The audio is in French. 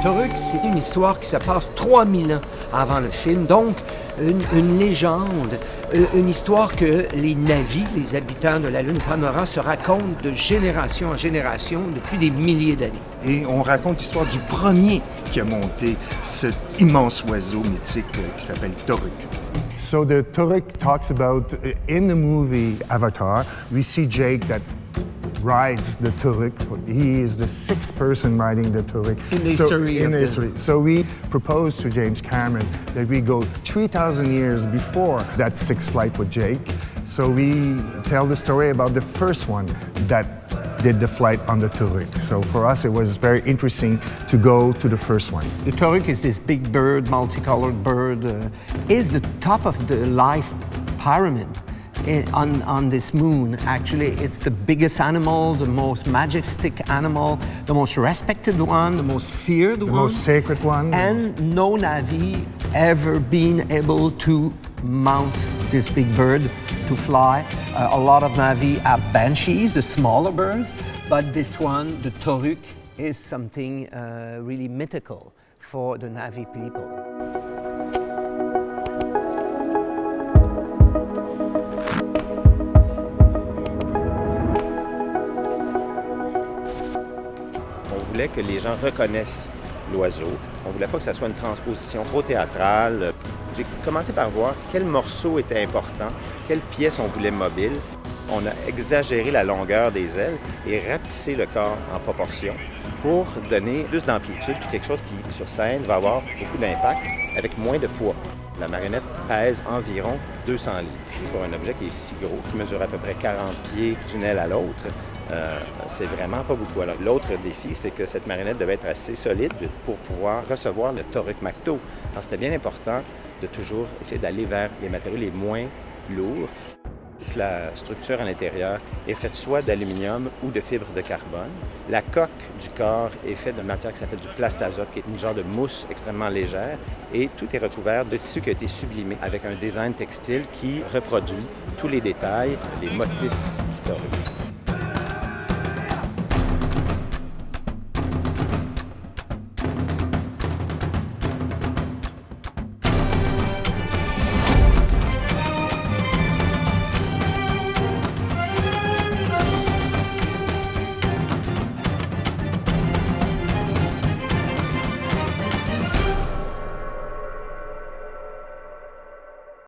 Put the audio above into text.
Toruk, c'est une histoire qui se passe 3000 ans avant le film, donc une légende, une histoire que les Na'vi, les habitants de la Lune Panora, se racontent de génération en génération depuis des milliers d'années. Et on raconte l'histoire du premier qui a monté cet immense oiseau mythique qui s'appelle Toruk. So the Toruk talks about, in the movie Avatar, we see Jake that rides the Toruk. He is the sixth person riding the Toruk. In the history. So we proposed to James Cameron that we go 3,000 years before that sixth flight with Jake. So we tell the story about the first one that did the flight on the Toruk. So for us, it was very interesting to go to the first one. The Toruk is this big bird, multicolored bird, is the top of the life pyramid. On this moon, actually, it's the biggest animal, the most majestic animal, the most respected one, the most feared one. The most sacred one. And no Na'vi ever been able to mount this big bird to fly. A lot of Na'vi have banshees, the smaller birds, but this one, the Toruk, is something really mythical for the Na'vi people. On voulait que les gens reconnaissent l'oiseau. On ne voulait pas que ça soit une transposition trop théâtrale. J'ai commencé par voir quel morceau était important, quelles pièces on voulait mobiles. On a exagéré la longueur des ailes et rapetissé le corps en proportion pour donner plus d'amplitude, puis quelque chose qui, sur scène, va avoir beaucoup d'impact avec moins de poids. La marionnette pèse environ 200 livres. Et pour un objet qui est si gros, qui mesure à peu près 40 pieds d'une aile à l'autre, c'est vraiment pas beaucoup. Alors, l'autre défi, c'est que cette marionnette devait être assez solide pour pouvoir recevoir le Toruk Makto. Alors, c'était bien important de toujours essayer d'aller vers les matériaux les moins lourds. La structure à l'intérieur est faite soit d'aluminium ou de fibre de carbone. La coque du corps est faite d'une matière qui s'appelle du plastazote, qui est une genre de mousse extrêmement légère. Et tout est recouvert de tissu qui a été sublimé avec un design textile qui reproduit tous les détails, les motifs du Toruk.